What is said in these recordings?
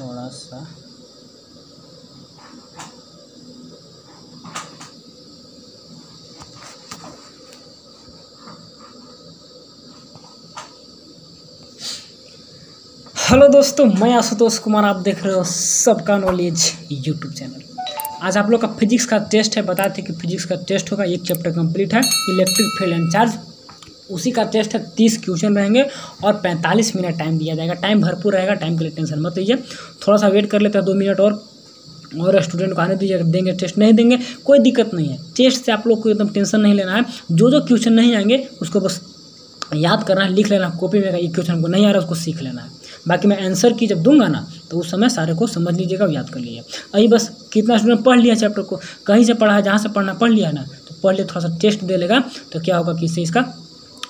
थोड़ा सा हेलो दोस्तों, मैं आशुतोष कुमार, आप देख रहे हो सबका नॉलेज यूट्यूब चैनल। आज आप लोग का फिजिक्स का टेस्ट है। बताते कि फिजिक्स का टेस्ट होगा, एक चैप्टर कंप्लीट है, इलेक्ट्रिक फील्ड एंड चार्ज। उसी का टेस्ट है, 30 क्वेश्चन रहेंगे और 45 मिनट टाइम दिया जाएगा। टाइम भरपूर रहेगा, टाइम के लिए टेंशन मत लीजिए। थोड़ा सा वेट कर लेते हैं 2 मिनट और स्टूडेंट को आने दीजिए। देंगे टेस्ट, नहीं देंगे कोई दिक्कत नहीं है। टेस्ट से आप लोग को एकदम टेंशन नहीं लेना है। जो क्वेश्चन नहीं आएंगे उसको बस याद करना है, लिख लेना कॉपी में। एक क्वेश्चन को नहीं आ रहा उसको सीख लेना है। बाकी मैं आंसर की जब दूंगा ना तो उस समय सारे को समझ लीजिएगा और याद कर लीजिए। अभी बस कितना स्टूडेंट पढ़ लिया चैप्टर को, कहीं से पढ़ा है, जहाँ से पढ़ना पढ़ लिया है ना, तो पढ़ लिया। थोड़ा सा टेस्ट दे लेगा तो क्या होगा कि इससे इसका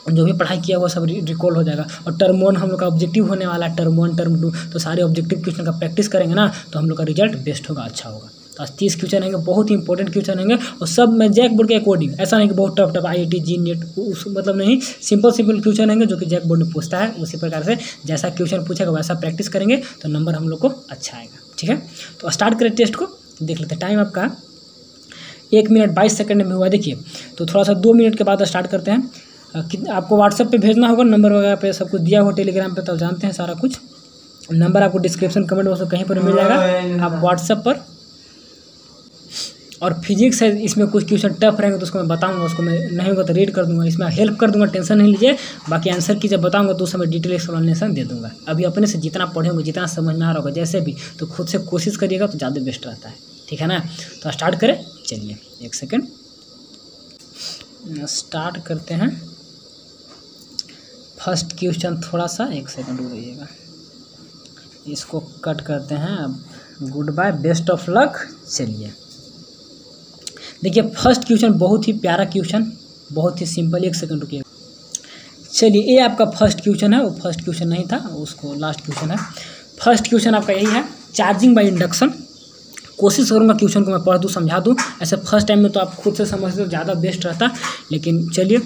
जो भी पढ़ाई किया हुआ सब रिकॉल हो जाएगा। और टर्म 1 हम लोग का ऑब्जेक्टिव होने वाला है, टर्म 1 टर्म 2, तो सारे ऑब्जेक्टिव क्वेश्चन का प्रैक्टिस करेंगे ना तो हम लोग का रिजल्ट बेस्ट होगा, अच्छा होगा। तो आज 30 क्वेश्चन रहेंगे, बहुत ही इंपॉर्टेंट क्वेश्चन रहेंगे और सब में जैक बोर्ड के अकॉर्डिंग। ऐसा नहीं कि बहुत टफ IIT जी नेट उस मतलब नहीं, सिंपल क्वेश्चन रहेंगे जो कि जैक बोर्ड में पूछता है। उसी प्रकार से जैसा क्वेश्चन पूछेगा वैसा प्रैक्टिस करेंगे तो नंबर हम लोग को अच्छा आएगा। ठीक है, तो स्टार्ट करें टेस्ट को, देख लेते हैं। टाइम आपका 1 मिनट 22 सेकंड में हुआ। देखिए तो थोड़ा सा 2 मिनट के बाद स्टार्ट करते हैं। आपको व्हाट्सएप पे भेजना होगा, नंबर वगैरह पे सब कुछ दिया हुआ, टेलीग्राम पे, तब जानते हैं सारा कुछ। नंबर आपको डिस्क्रिप्शन कमेंट बॉक्स में कहीं पर मिल जाएगा, आप व्हाट्सएप पर। और फिजिक्स है, इसमें कुछ क्वेश्चन टफ रहेंगे तो उसको मैं बताऊंगा, उसको मैं नहीं होगा तो रीड कर दूंगा, इसमें हेल्प कर दूंगा, टेंशन नहीं लीजिए। बाकी आंसर की जब बताऊंगा तो उस समय डिटेल एक्सप्लेनेशन दे दूंगा। अभी अपने से जितना पढ़े होंगे, जितना समझ में आ रहा होगा जैसे भी, तो खुद से कोशिश करिएगा तो ज़्यादा बेस्ट रहता है। ठीक है ना, तो स्टार्ट करें। चलिए 1 सेकेंड, स्टार्ट करते हैं। फर्स्ट क्वेश्चन थोड़ा सा 1 सेकेंड हो रहिएगा, इसको कट करते हैं। अब good bye, best of luck. चलिए देखिए फर्स्ट क्वेश्चन बहुत ही प्यारा क्वेश्चन, बहुत ही सिंपल। 1 सेकंड रुकिए। चलिए ये आपका फर्स्ट क्वेश्चन है, वो फर्स्ट क्वेश्चन नहीं था, उसको लास्ट क्वेश्चन है। फर्स्ट क्वेश्चन आपका यही है, चार्जिंग बाय इंडक्शन। कोशिश करूँगा क्वेश्चन को मैं पढ़ दूँ, समझा दूँ। ऐसे फर्स्ट टाइम में तो आप खुद से समझते तो ज़्यादा बेस्ट रहता, लेकिन चलिए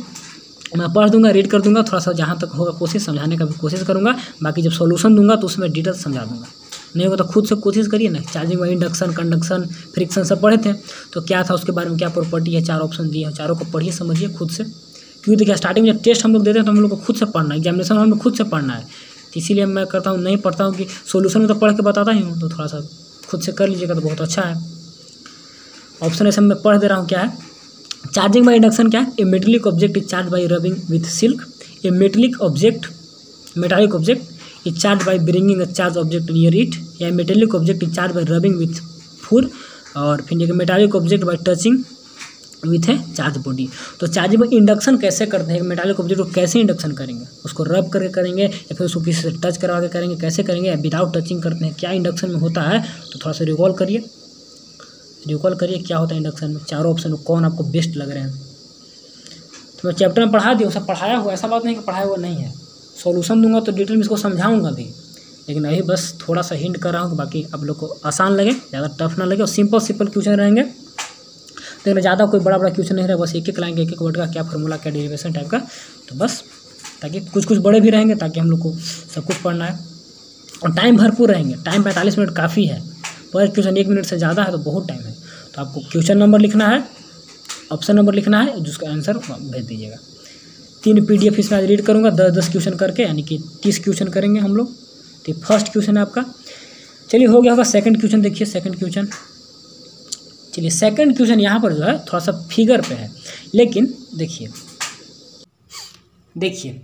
मैं पढ़ दूंगा, रीड कर दूंगा, थोड़ा सा जहाँ तक होगा कोशिश समझाने का भी कोशिश करूँगा। बाकी जब सॉल्यूशन दूंगा तो उसमें डिटेल समझा दूंगा। नहीं होगा तो खुद से कोशिश करिए ना। Charging by induction, conduction, friction सब पढ़े थे, तो क्या था उसके बारे में, क्या प्रॉपर्टी है, 4 ऑप्शन दिए हैं, चारों को पढ़िए समझिए खुद से। क्योंकि देखिए स्टार्टिंग में जब टेस्ट हम लोग देते हैं तो हम लोग को खुद से पढ़ना है, एग्जामिनेशन हमें खुद से पढ़ना है। तो इसीलिए मैं करता हूँ, नहीं पढ़ता हूँ कि सोल्यूशन में तो पढ़ के बताता ही हूँ, तो थोड़ा सा खुद से कर लीजिएगा तो बहुत अच्छा है। ऑप्शन ऐसे मैं पढ़ दे रहा हूँ, क्या है चार्जिंग बाय इंडक्शन। क्या है, a metallic object is charged by rubbing with silk. A metallic object is charged by bringing a charged object near it, या metallic object is charged by rubbing with food, और फिर एक metallic object by touching with a charged body। तो charging में induction कैसे करते हैं, metallic object को कैसे इंडक्शन करेंगे, उसको रब करके करेंगे या फिर उसको किसी से टच करवा के करेंगे, कैसे करेंगे, या विदाउट टचिंग करते हैं, क्या इंडक्शन में होता है। तो थोड़ा सा रिकॉल करिए क्या होता है इंडक्शन में। चारों ऑप्शन में कौन आपको बेस्ट लग रहे हैं। तो मैं चैप्टर में पढ़ा दिया, सब पढ़ाया हुआ, ऐसा बात नहीं कि पढ़ाया हुआ नहीं है। सॉल्यूशन दूंगा तो डिटेल में इसको समझाऊंगा भी, लेकिन अभी बस थोड़ा सा हिंट कर रहा हूँ कि बाकी आप लोग को आसान लगे, ज़्यादा टफ ना लगे, और सिंपल क्वेश्चन रहेंगे। लेकिन ज़्यादा कोई बड़ा क्वेश्चन नहीं रहेगा, बस एक लाइन, एक वर्ड का क्या फॉर्मूला, क्या डेरिवेशन टाइप का, तो बस ताकि कुछ बड़े भी रहेंगे, ताकि हम लोग को सब कुछ पढ़ना है। और टाइम भरपूर रहेंगे, टाइम 45 मिनट काफ़ी है। पर क्वेश्चन 1 मिनट से ज़्यादा है तो बहुत टाइम है। तो आपको क्वेश्चन नंबर लिखना है, ऑप्शन नंबर लिखना है, जिसका आंसर भेज दीजिएगा। 3 PDF इसमें आज रीड करूँगा, 10 क्वेश्चन करके, यानी कि 30 क्वेश्चन करेंगे हम लोग। तो फर्स्ट क्वेश्चन है आपका, चलिए हो गया होगा। सेकंड क्वेश्चन देखिए, सेकंड क्वेश्चन। चलिए सेकंड क्वेश्चन यहाँ पर जो है थोड़ा सा फिगर पे है, लेकिन देखिए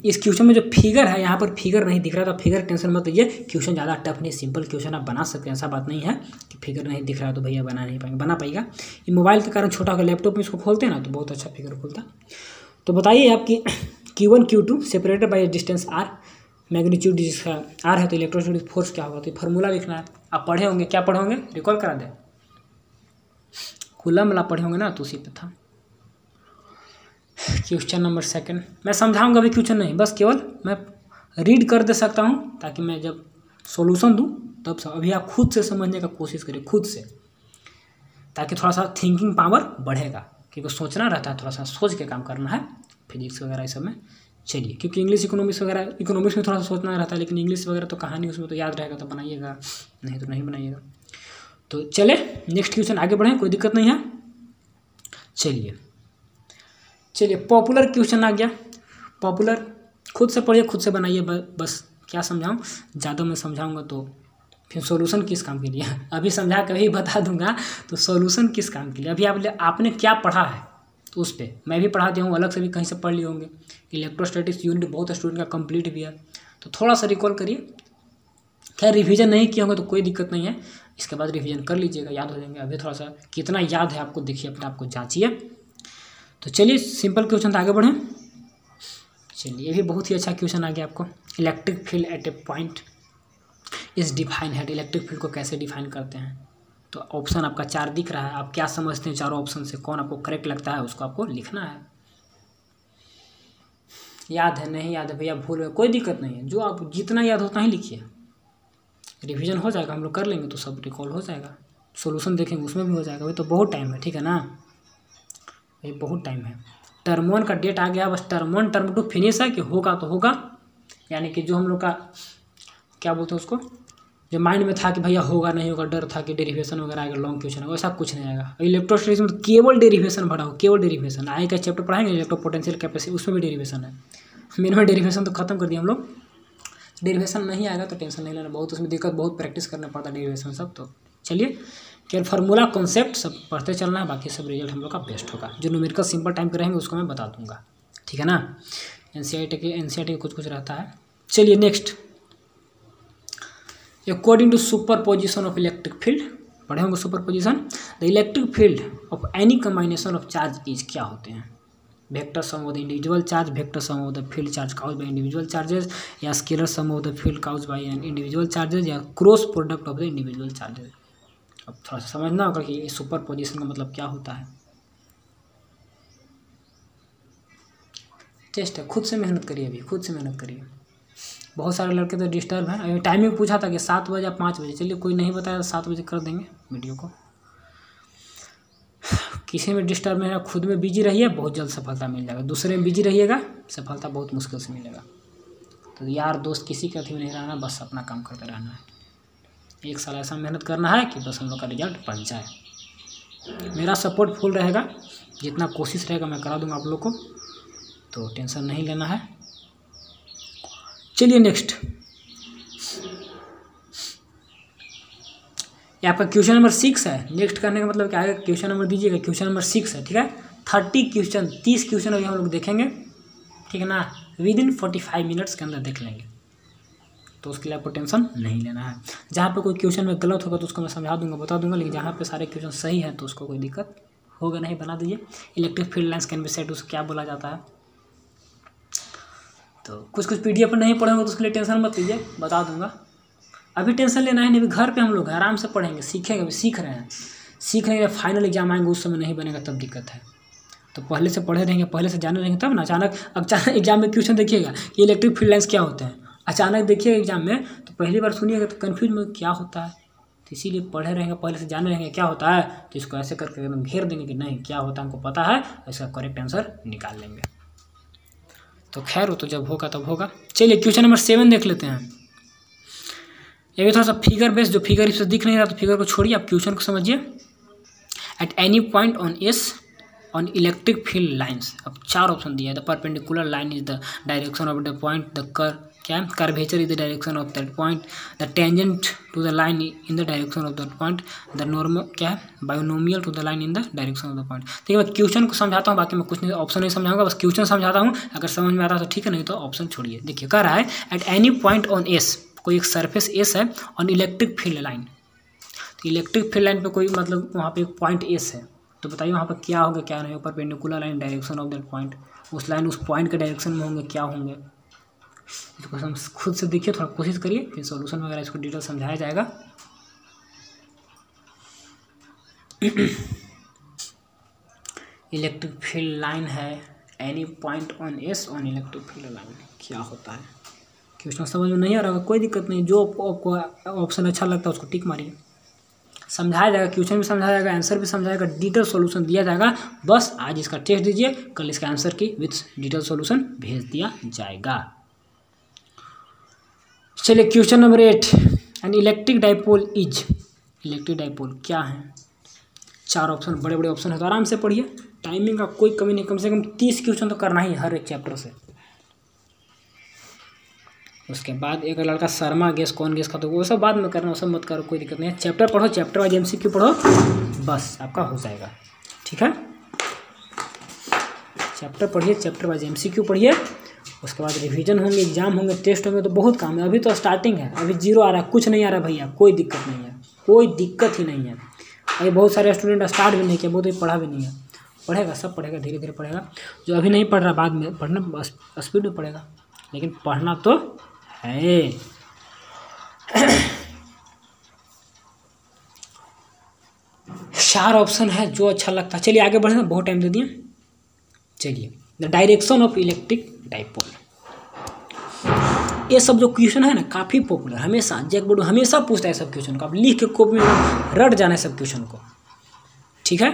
इस क्वेश्चन में जो फिगर है, यहाँ पर फिगर नहीं दिख रहा था। फिगर टेंशन मत लीजिए, क्वेश्चन ज़्यादा टफ नहीं, सिंपल क्वेश्चन आप बना सकते हैं, ऐसा बात नहीं है कि फिगर नहीं दिख रहा है तो भैया बना नहीं पाएंगे, बना पाएगा। ये मोबाइल के कारण छोटा होगा, लैपटॉप में इसको खोलते हैं ना तो बहुत अच्छा फिगर खुलता। तो बताइए आपकी Q1 Q2 separated by distance R, magnitude जिसका R है तो इलेक्ट्रोस्टैटिक फोर्स क्या होगा, तो फार्मूला लिखना है। आप पढ़े होंगे, क्या पढ़े होंगे, रिकॉल करा दें। कूलम वाला पढ़े होंगे ना, तो उसी पे था। क्वेश्चन नंबर सेकंड मैं समझाऊंगा, अभी क्वेश्चन नहीं, बस केवल मैं रीड कर दे सकता हूँ, ताकि मैं जब सॉल्यूशन दूँ तब अभी आप खुद से समझने का कोशिश करिए, खुद से, ताकि थोड़ा सा थिंकिंग पावर बढ़ेगा। क्योंकि सोचना रहता है, थोड़ा सा सोच के काम करना है फिजिक्स वगैरह इस सब में। चलिए, क्योंकि इंग्लिश इकोनॉमिक्स वगैरह, इकोनॉमिक्स में थोड़ा सा सोचना रहता है, लेकिन इंग्लिश वगैरह तो कहानी उसमें तो याद रहेगा तो बनाइएगा, नहीं तो नहीं बनाइएगा। तो चले नेक्स्ट क्वेश्चन आगे बढ़ें, कोई दिक्कत नहीं है। चलिए पॉपुलर क्वेश्चन आ गया। पॉपुलर खुद से पढ़िए, खुद से बनाइए, बस क्या समझाऊँ, ज़्यादा मैं समझाऊँगा तो फिर सॉल्यूशन किस काम के लिए, अभी समझा कर ही बता दूंगा तो सॉल्यूशन किस काम के लिए। अभी आपने क्या पढ़ा है तो उस पर मैं भी पढ़ा दिया हूँ, अलग से भी कहीं से पढ़ लिए होंगे। इलेक्ट्रोस्टैटिक्स यूनिट बहुत स्टूडेंट का कंप्लीट भी है, तो थोड़ा सा रिकॉल करिए। खैर रिवीजन नहीं किया होंगे तो कोई दिक्कत नहीं है, इसके बाद रिवीजन कर लीजिएगा, याद हो जाएंगे। अभी थोड़ा सा कितना याद है आपको देखिए, अपने आप को जांचिए। तो चलिए सिंपल क्वेश्चन आगे बढ़ें। चलिए ये भी बहुत ही अच्छा क्वेश्चन आ गया आपको। Electric field at A point is define है। इलेक्ट्रिक फील्ड को कैसे डिफाइन करते हैं, तो ऑप्शन आपका 4 दिख रहा है। आप क्या समझते हैं चारों ऑप्शन से, कौन आपको करेक्ट लगता है उसको आपको लिखना है। याद है नहीं याद है भैया, भूल गए, कोई दिक्कत नहीं है, जो आप जितना याद होता ही लिखिए, रिवीजन हो जाएगा, हम लोग कर लेंगे तो सब रिकॉल हो जाएगा। सॉल्यूशन देखेंगे उसमें भी हो जाएगा, वही तो बहुत टाइम है, ठीक है ना, ये बहुत टाइम है। टर्म 1 का डेट आ गया, बस टर्म 1 टर्म 2 फिनिश है कि होगा तो होगा, यानी कि जो हम लोग का क्या बोलते हैं उसको, जो माइंड में था कि भैया होगा नहीं होगा, डर था कि डेरिवेशन वगैरह आएगा, लॉन्ग क्वेश्चन होगा, ऐसा कुछ नहीं आएगा। इलेक्ट्रोस्टैटिक्स में केवल डेरिवेशन भरा हो, केवल डेरिवेशन। आगे का चैप्टर पढ़ाएंगे इलेक्ट्रो पोटेंशियल कैपेसिटी, उसमें भी डेरिवेशन है। मिनिमम डेरिवेशन तो खत्म कर दिया हम लोग, डेरिवेशन नहीं आएगा तो टेंशन नहीं लेना, बहुत उसमें दिक्कत, बहुत प्रैक्टिस करना पड़ता है डेरिवेशन सब। तो चलिए केवल फार्मूला कॉन्सेप्ट सब पढ़ते चलना है, बाकी सब रिजल्ट हम लोग का बेस्ट होगा। जो न्यूमेरिकल सिंपल टाइम पे रहेंगे उसको मैं बता दूंगा, ठीक है ना। एनसीईआरटी के कुछ रहता है। चलिए next, according to superposition of electric field, पढ़े होंगे superposition. The electric field of any combination of charge is क्या होते हैं, vector sum of the individual charge, vector sum of the field charge caused by individual charges, या scalar sum of the field caused by an individual charges, या cross product of the individual charges. अब थोड़ा सा समझना होगा कि super position का मतलब क्या होता है। टेस्ट है, खुद से मेहनत करिए, अभी खुद से मेहनत करिए। बहुत सारे लड़के तो डिस्टर्ब हैं। अभी टाइमिंग पूछा था कि 7 बजे या 5 बजे, चलिए कोई नहीं बताया तो 7 बजे कर देंगे वीडियो को। किसी में डिस्टर्ब नहीं है, खुद में बिजी रहिए, बहुत जल्द सफलता मिल जाएगा। दूसरे में बिजी रहिएगा, सफलता बहुत मुश्किल से मिलेगा। तो यार दोस्त किसी के अथी में नहीं रहना, बस अपना काम करते रहना है। 1 साल ऐसा मेहनत करना है कि बस हम लोग का रिजल्ट बन जाए। मेरा सपोर्ट फुल रहेगा, जितना कोशिश रहेगा मैं करा दूंगा आप लोग को, तो टेंशन नहीं लेना है। चलिए नेक्स्ट, ये आपका क्वेश्चन नंबर 6 है। नेक्स्ट करने का मतलब क्या है, क्वेश्चन नंबर दीजिएगा, क्वेश्चन नंबर 6 है, ठीक है। 30 क्वेश्चन अभी हम लोग देखेंगे, ठीक है ना, विदिन 45 मिनट्स के अंदर देख लेंगे, तो उसके लिए आपको टेंशन नहीं लेना है। जहाँ पे कोई क्वेश्चन में गलत होगा तो उसको मैं समझा दूंगा, बता दूंगा, लेकिन जहाँ पे सारे क्वेश्चन सही है तो उसको कोई दिक्कत होगा नहीं, बना दीजिए। Electric field lines can be said, उसको क्या बोला जाता है। तो कुछ PDF पर नहीं पढ़ेंगे तो उसके लिए टेंशन मत लीजिए, बता दूंगा। अभी टेंशन लेना है नहीं, अभी घर पे हम लोग आराम से पढ़ेंगे, सीखेंगे, अभी सीख रहे हैं। फाइनल एग्जाम आएंगे उस समय नहीं बनेगा तब दिक्कत है। तो पहले से पढ़े रहेंगे, पहले से जाने रहेंगे, तब ना अचानक एग्जाम में क्वेश्चन देखिएगा कि इलेक्ट्रिक फील्ड लाइन्स क्या होते हैं, अचानक देखिएगा एग्जाम में तो पहली बार सुनिएगा तो कन्फ्यूज में क्या होता है। तो इसीलिए पढ़े रहेंगे, पहले से जाने रहेंगे क्या होता है, तो इसको ऐसे करके एकदम घेर देंगे कि नहीं क्या होता है हमको पता है, इसका करेक्ट आंसर निकाल लेंगे। तो खैर वो तो जब होगा तब होगा। चलिए क्वेश्चन नंबर 7 देख लेते हैं। ये भी थोड़ा सा फिगर बेस, जो फिगर इससे दिख नहीं रहा तो फिगर को छोड़िए, आप क्वेश्चन को समझिए। At any point on S on electric field lines, अब 4 ऑप्शन दिया है। The perpendicular line is the direction of the point, the curvature is the direction of that point, the tangent to the line in the direction of that point, the normal binomial to the line in the direction of the point। ठीक है, मैं question को समझाता हूँ, बाकी मैं कुछ नहीं, ऑप्शन नहीं समझाऊंगा, बस क्वेश्चन समझाता हूँ। अगर समझ में आता है तो ठीक है, नहीं तो ऑप्शन छोड़िए। देखिए कह रहा है at any point on S, कोई एक सरफेस एस है, ऑन इलेक्ट्रिक फील्ड लाइन। तो इलेक्ट्रिक फील्ड लाइन पे कोई मतलब वहाँ पे एक पॉइंट एस है, तो बताइए वहाँ पर क्या होगा क्या नहीं। Perpendicular line direction of that point, उस लाइन उस पॉइंट के डायरेक्शन में होंगे, क्या होंगे, इसको हम खुद से देखिए, थोड़ा कोशिश करिए, फिर सॉल्यूशन वगैरह इसको डिटेल समझाया जाएगा। इलेक्ट्रिक फील्ड लाइन है, any point on S on electric field line, क्या होता है। क्वेश्चन समझ में नहीं आ रहा होगा, कोई दिक्कत नहीं, जो आपको ऑप्शन अच्छा लगता है उसको टिक मारिए। समझाया जाएगा, क्वेश्चन भी समझाया जाएगा, आंसर भी समझाएगा, डिटेल सॉल्यूशन दिया जाएगा। बस आज इसका टेस्ट दीजिए, कल इसका आंसर की विथ डिटेल सॉल्यूशन भेज दिया जाएगा। चलिए question number 8, an electric dipole is, electric dipole क्या है? 4 ऑप्शन, बड़े बड़े ऑप्शन है, तो आराम से पढ़िए, टाइमिंग का कोई कमी नहीं, कम से कम 30 क्वेश्चन तो करना ही हर एक चैप्टर से। उसके बाद एक लड़का शर्मा गेस, कौन गेस का, तो वो सब बाद में करना, वो सब मत करो, कोई दिक्कत नहीं है। चैप्टर पढ़ो, चैप्टर वाइज MCQ पढ़ो, बस आपका हो जाएगा। ठीक है, चैप्टर पढ़िए, चैप्टर वाइज MCQ पढ़िए, उसके बाद रिवीजन होंगे, एग्जाम होंगे, टेस्ट होंगे, तो बहुत काम है। अभी तो स्टार्टिंग है, अभी 0 आ रहा है, कुछ नहीं आ रहा भैया, कोई दिक्कत नहीं है, कोई दिक्कत ही नहीं है। अभी बहुत सारे स्टूडेंट स्टार्ट भी नहीं किया, बहुत ही पढ़ा भी नहीं है, पढ़ेगा, सब पढ़ेगा, धीरे धीरे पढ़ेगा। जो अभी नहीं पढ़ रहा बाद में पढ़ना स्पीड में पढ़ेगा, लेकिन पढ़ना तो है। 4 ऑप्शन है, जो अच्छा लगता है। चलिए आगे बढ़े ना, बहुत टाइम दे दिए। चलिए, the direction of electric dipole, ये सब जो क्वेश्चन है ना काफ़ी पॉपुलर, हमेशा जैक बोर्ड हमेशा पूछता है सब क्वेश्चन को, आप लिख के कॉपी में रट जाना है सब क्वेश्चन को। ठीक है,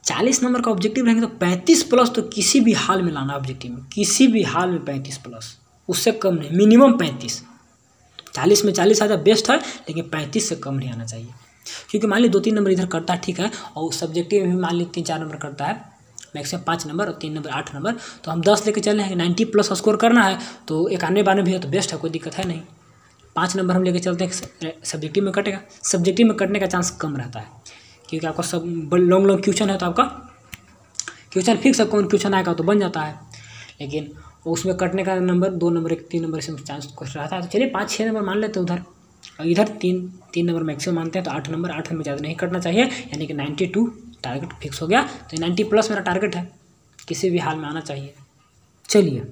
40 नंबर का ऑब्जेक्टिव रहेंगे, तो 35+ तो किसी भी हाल में लाना ऑब्जेक्टिव में, किसी भी हाल में 35+, उससे कम नहीं, मिनिमम 35। 40 में 40 आ जाए बेस्ट है, लेकिन 35 से कम नहीं आना चाहिए। क्योंकि मान ली 2-3 नंबर इधर करता है, ठीक है, और सब्जेक्टिव में भी मान ली 3-4 नंबर करता है, मैक्सिमम 5 नंबर और 3 नंबर 8 नंबर, तो हम 10 लेके चल रहे हैं, 90+ स्कोर करना है, तो 91-92 भी है तो बेस्ट है, कोई दिक्कत है नहीं। 5 नंबर हम लेके चलते हैं, सब्जेक्टिव में कटेगा, सब्जेक्टिव में कटने का चांस कम रहता है, क्योंकि आपका सब लॉन्ग क्वेश्चन है, तो आपका क्वेश्चन फिक्स है, कौन क्वेश्चन आएगा तो बन जाता है, लेकिन उसमें कटने का नंबर 2 नंबर 3 नंबर से चांस कुछ रहता है। तो चलिए 5-6 नंबर मान लेते हैं उधर, और इधर 3 नंबर मैक्सिमम मानते हैं, तो 8 नंबर, 8 में ज़्यादा नहीं कटना चाहिए, यानी कि 92 टारगेट फिक्स हो गया। तो 90+ मेरा टारगेट है, किसी भी हाल में आना चाहिए। चलिए,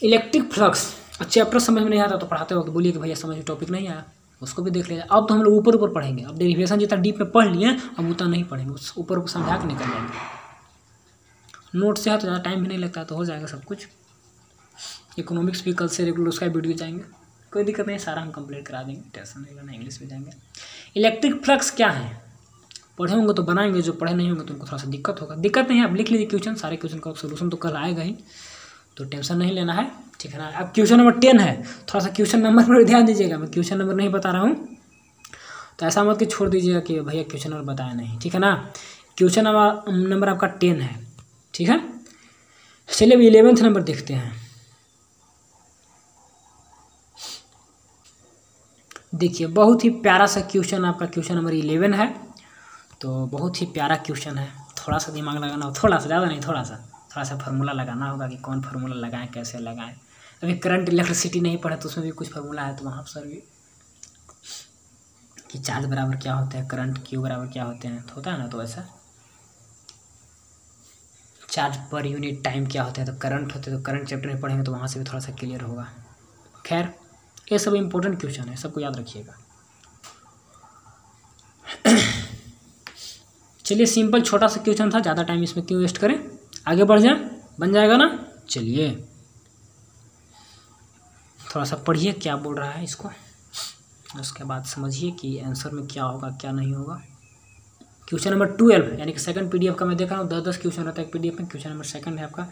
इलेक्ट्रिक फ्लक्स, चैप्टर समझ में नहीं आता तो पढ़ाते वक्त बोलिए कि भैया समझ में टॉपिक नहीं आया, उसको भी देख लीजिए। अब तो हम लोग ऊपर ऊपर पढ़ेंगे, अब डेरिवेशन जितना डीप में पढ़ लिए, अब उतना नहीं पढ़ेंगे, उस ऊपर ऊपर समझा के निकल जाएंगे। नोट से है तो ज़्यादा टाइम भी नहीं लगता, तो हो जाएगा सब कुछ। इकोनॉमिक्स भी कल से रेगुलर उसका वीडियो जाएंगे, कोई दिक्कत नहीं, सारा हम कंप्लीट करा देंगे, टेंशन नहीं लेना। इंग्लिश में जाएंगे। इलेक्ट्रिक फ्लक्स क्या है, पढ़े होंगे तो बनाएंगे, जो पढ़े नहीं होंगे तो उनको थोड़ा सा दिक्कत होगा। दिक्कत नहीं है, आप लिख लीजिए क्वेश्चन, सारे क्वेश्चन का सोल्यूशन तो कल आएगा ही, तो टेंशन नहीं लेना है। ठीक है ना। अब क्वेश्चन नंबर 10 है, थोड़ा सा क्वेश्चन नंबर पर ध्यान दीजिएगा, मैं क्वेश्चन नंबर नहीं बता रहा हूँ, तो ऐसा मत कि छोड़ दीजिएगा कि भैया क्वेश्चन नंबर बताया नहीं। ठीक है ना, क्वेश्चन नंबर आपका 10 है। ठीक है, चलिए अब 11th नंबर देखते हैं। देखिए, बहुत ही प्यारा सा क्वेश्चन आपका क्वेश्चन नंबर 11 है, तो बहुत ही प्यारा क्वेश्चन है। थोड़ा सा दिमाग लगाना हो, थोड़ा सा, ज़्यादा नहीं, थोड़ा सा फार्मूला लगाना होगा कि कौन फार्मूला लगाएं, कैसे लगाएं। अभी करंट इलेक्ट्रिसिटी नहीं पढ़े तो उसमें भी कुछ फार्मूला है, तो वहाँ पर भी कि चार्ज बराबर क्या होता है, करंट क्यू बराबर क्या होते हैं, तो होता है ना, तो ऐसा चार्ज पर यूनिट टाइम क्या होता है, तो करंट होते हैं, तो करंट चैप्टर में पढ़ेंगे तो वहाँ से भी थोड़ा सा क्लियर होगा। खैर, ये सब इंपॉर्टेंट क्वेश्चन है, सबको याद रखिएगा। चलिए, सिंपल छोटा सा क्वेश्चन था, ज़्यादा टाइम इसमें क्यों वेस्ट करें, आगे बढ़ जाए, बन जाएगा ना। चलिए, थोड़ा सा पढ़िए क्या बोल रहा है इसको, उसके बाद समझिए कि आंसर में क्या होगा क्या नहीं होगा। क्वेश्चन नंबर 12, यानी कि सेकंड PDF का मैं देख रहा हूँ, 10-10 क्वेश्चन रहता है एक PDF में, क्वेश्चन नंबर 2 है आपका,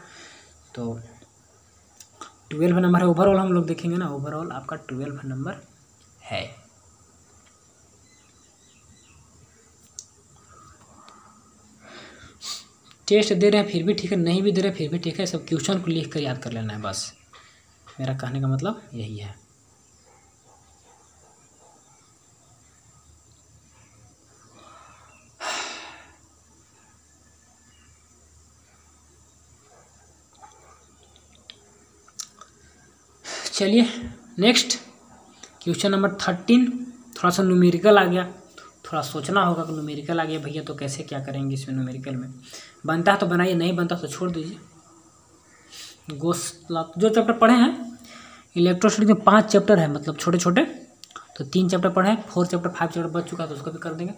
तो 12 नंबर है। ओवरऑल हम लोग देखेंगे ना, ओवरऑल आपका 12 नंबर है। टेस्ट दे रहे हैं फिर भी ठीक है, नहीं भी दे रहे फिर भी ठीक है, सब क्वेश्चन को लिख कर याद कर लेना है, बस मेरा कहने का मतलब यही है। चलिए नेक्स्ट, क्वेश्चन नंबर 13, थोड़ा सा न्यूमेरिकल आ गया, थोड़ा सोचना होगा कि न्यूमेरिकल आ गया भैया तो कैसे क्या करेंगे इसमें। न्यूमेरिकल में बनता है तो बनाइए, नहीं बनता तो छोड़ दीजिए। जो चैप्टर पढ़े हैं इलेक्ट्रोस्टैटिक में 5 चैप्टर है, मतलब छोटे छोटे, तो 3 चैप्टर पढ़े हैं, 4 चैप्टर 5 चैप्टर बच चुका है, तो उसको भी कर देंगे।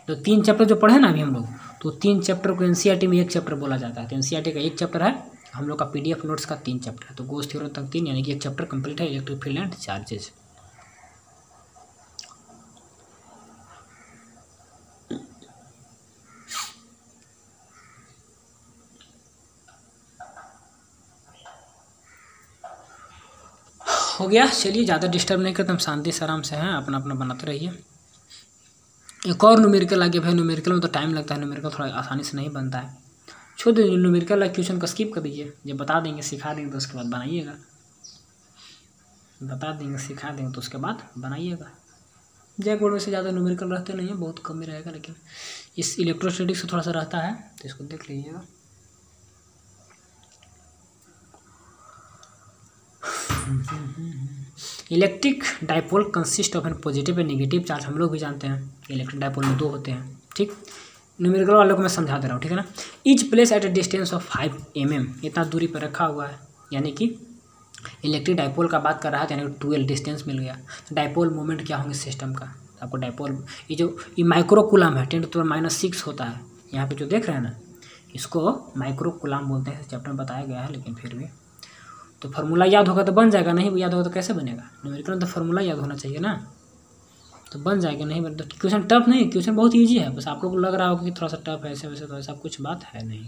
तो 3 चैप्टर जो पढ़े ना अभी हम लोग, तो 3 चैप्टर को NCERT में 1 चैप्टर बोला जाता है, तो NCERT का 1 चैप्टर है, हम लोग का PDF नोट्स का 3 चैप्टर है, तो गोस थ्योरम तक 3, यानी कि 1 चैप्टर कंप्लीट है, इलेक्ट्रिक फील्ड एंड चार्जेस। हो गया। चलिए ज़्यादा डिस्टर्ब नहीं करते, हम शांति से आराम से हैं, अपना अपना बनाते रहिए। एक और न्यूमेरिकल आ गया भाई। न्यूमेरिकल में तो टाइम लगता है, न्यूमेरिकल थोड़ा आसानी से नहीं बनता है। छोड़ दीजिए न्यूमेरिकल वाला क्वेश्चन का, स्किप कर दीजिए। जब बता देंगे सिखा देंगे तो उसके बाद बनाइएगा, बता देंगे सिखा देंगे तो उसके बाद बनाइएगा। जैक बोर्ड में से ज़्यादा न्यूमेरिकल रहते नहीं है, बहुत कम ही रहेगा, लेकिन इस इलेक्ट्रोस्टैटिक्स से थोड़ा सा रहता है, तो इसको देख लीजिएगा। Electric dipole consist of an positive and negative charge. हम लोग भी जानते हैं इलेक्ट्रिक डाइपोल में 2 होते हैं, ठीक। न्यूमेरिकल वालों को मैं समझा दे रहा हूँ, ठीक है ना। Each place at A distance of 5 mm, इतना दूरी पर रखा हुआ है, यानी कि इलेक्ट्रिक डाइपोल का बात कर रहा है, यानी कि 12 डिस्टेंस मिल गया। तो डाइपोल मोमेंट क्या होंगे सिस्टम का, आपको डाइपोल ये माइक्रो कूलम है, 10⁻⁶ होता है। यहाँ पे जो देख रहे हैं ना, इसको माइक्रो कूलम बोलते हैं, चैप्टर में बताया गया है, लेकिन फिर भी तो फार्मूला याद होगा तो बन जाएगा, नहीं याद होगा तो कैसे बनेगा। न्यूमेरिकल में तो फार्मूला याद होना चाहिए ना, तो बन जाएगा। नहीं बन तो क्वेश्चन टफ नहीं, क्वेश्चन बहुत ईजी है, बस आप लोग को लग रहा होगा कि थोड़ा सा टफ है, ऐसे वैसे, तो ऐसा कुछ बात है नहीं।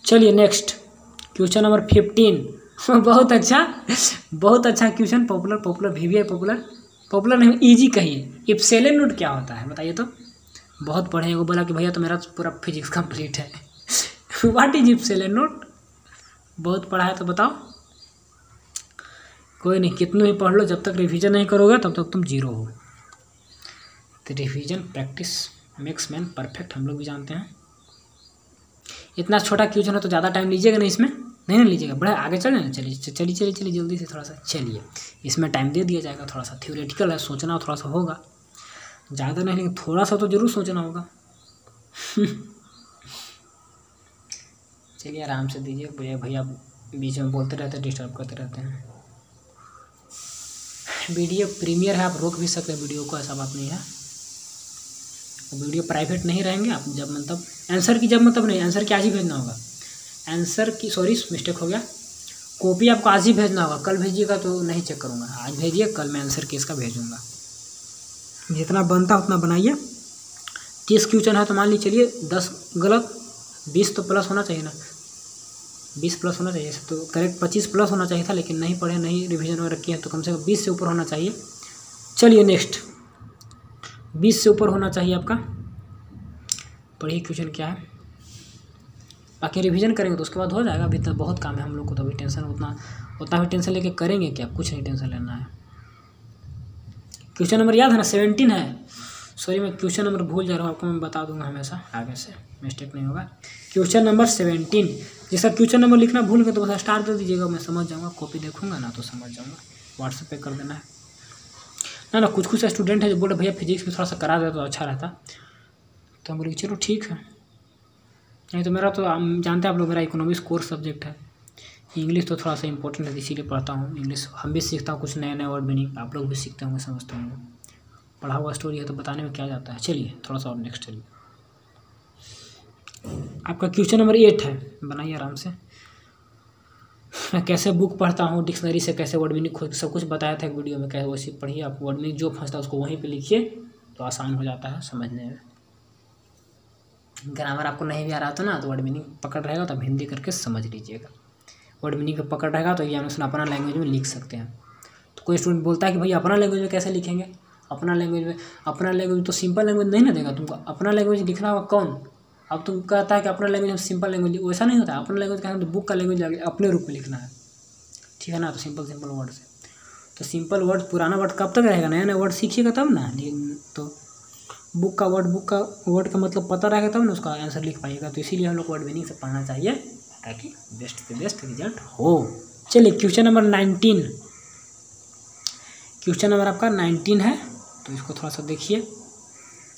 चलिए नेक्स्ट क्वेश्चन नंबर 15। बहुत अच्छा, बहुत अच्छा क्वेश्चन। पॉपुलर VVI पॉपुलर नहीं, ईजी कहिए। इप्सिलॉन नोट क्या होता है बताइए तो। बहुत पढ़े वो बोला कि भैया तो मेरा पूरा फिजिक्स कंप्लीट है। व्हाट इज इप्सिलॉन नोट, बहुत पढ़ा है तो बताओ। कोई नहीं, कितने भी पढ़ लो, जब तक रिवीजन नहीं करोगे तब तक तुम जीरो हो। तो revision practice makes man perfect, हम लोग भी जानते हैं। इतना छोटा क्वेश्चन है तो ज़्यादा टाइम लीजिएगा नहीं इसमें, नहीं ना लीजिएगा, बड़ा आगे चले ना। चलिए जल्दी से थोड़ा सा चलिए, इसमें टाइम दे दिया जाएगा। थोड़ा सा थ्योरेटिकल है, सोचना थोड़ा सा होगा, ज़्यादा नहीं लेकिन थोड़ा सा तो जरूर सोचना होगा। चलिए आराम से दीजिए, भैया बीच में बोलते रहते हैं, डिस्टर्ब करते रहते हैं। वीडियो प्रीमियर है, आप रोक भी सकते हैं वीडियो को, ऐसा बात नहीं है। वीडियो प्राइवेट नहीं रहेंगे, आप जब मतलब आंसर की जब मतलब नहीं, आंसर की आज ही भेजना होगा। आंसर की सॉरी मिस्टेक हो गया, कॉपी आपको आज ही भेजना होगा, कल भेजिएगा तो नहीं चेक करूँगा। आज भेजिए, कल मैं आंसर केस का भेजूँगा। जितना बनता उतना बनाइए। 30 क्वेश्चन है तो मान लीजिए, चलिए 10 गलत, 20 तो प्लस होना चाहिए ना, 20 प्लस होना चाहिए तो करेक्ट, 25 प्लस होना चाहिए था, लेकिन नहीं पढ़े, नहीं रिवीजन में रखी है, तो कम से कम 20 से ऊपर होना चाहिए। चलिए नेक्स्ट, 20 से ऊपर होना चाहिए आपका। पढ़िए क्वेश्चन क्या है, बाकी रिवीजन करेंगे तो उसके बाद हो जाएगा। अभी तो बहुत काम है हम लोग को, तो अभी टेंशन उतना भी टेंशन लेके करेंगे क्या, कुछ नहीं टेंशन लेना है। क्वेश्चन नंबर याद है ना, 17 है। सॉरी मैं क्वेश्चन नंबर भूल जा रहा हूँ, आपको मैं बता दूंगा हमेशा, आगे से मिस्टेक नहीं होगा। क्वेश्चन नंबर 17, जिसका क्वेश्चन नंबर लिखना भूल गए तो बस स्टार दे दीजिएगा, मैं समझ जाऊँगा। कॉपी देखूंगा ना तो समझ जाऊँगा, व्हाट्सएप पे कर देना है ना। कुछ स्टूडेंट है जो बोले भैया फिजिक्स में थोड़ा सा करा दे तो अच्छा रहता, तो हम बोले चलो ठीक है। नहीं तो मेरा तो जानते हैं आप लोग, मेरा इकोनॉमिक्स कोर्स सब्जेक्ट है। इंग्लिश तो थोड़ा सा इंपॉर्टेंट है, इसीलिए पढ़ता हूँ इंग्लिश। हम भी सीखता हूँ कुछ नए वर्ड मीनिंग, आप लोग भी सीखते होंगे, समझते होंगे। पढ़ा हुआ स्टोरी है तो बताने में क्या जाता है। चलिए थोड़ा सा और नेक्स्ट चलिए। आपका क्वेश्चन नंबर 8 है, बनाइए आराम से। मैं कैसे बुक पढ़ता हूँ, डिक्शनरी से कैसे वर्ड मीनिंग खोज, सब कुछ बताया था एक वीडियो में, कैसे वैसे पढ़िए आप। वर्ड मीनिंग जो फंसता है उसको वहीं पे लिखिए, तो आसान हो जाता है समझने में। ग्रामर आपको नहीं भी आ रहा था ना, तो वर्ड मीनिंग पकड़ रहेगा तो आप हिंदी करके समझ लीजिएगा। वर्ड मीनिंग का पकड़ रहेगा तो एग्जामिनेशन अपना लैंग्वेज में लिख सकते हैं। तो कोई स्टूडेंट बोलता है कि भाई अपना लैंग्वेज में कैसे लिखेंगे, अपना लैंग्वेज तो सिंपल लैंग्वेज नहीं ना देगा तुमको, अपना लैंग्वेज लिखना होगा कौन। अब तुम कहता है कि अपना लैंग्वेज सिंपल लैंग्वेज, वैसा नहीं होता। अपना लैंग्वेज का तो बुक का लैंग्वेज अपने रूप में लिखना है, ठीक है ना। तो सिंपल वर्ड से, तो सिंपल वर्ड, पुराना वर्ड कब तक रहेगा, नया नया वर्ड सीखिएगा तब ना। तो बुक का वर्ड का मतलब पता रहेगा तब ना उसका आंसर लिख पाइएगा। तो इसीलिए हम लोग वर्ड मीनिंग से पढ़ना चाहिए, ताकि बेस्ट से बेस्ट रिजल्ट हो। चलिए क्वेश्चन नंबर 19, क्वेश्चन नंबर आपका 19 है, तो इसको थोड़ा सा देखिए।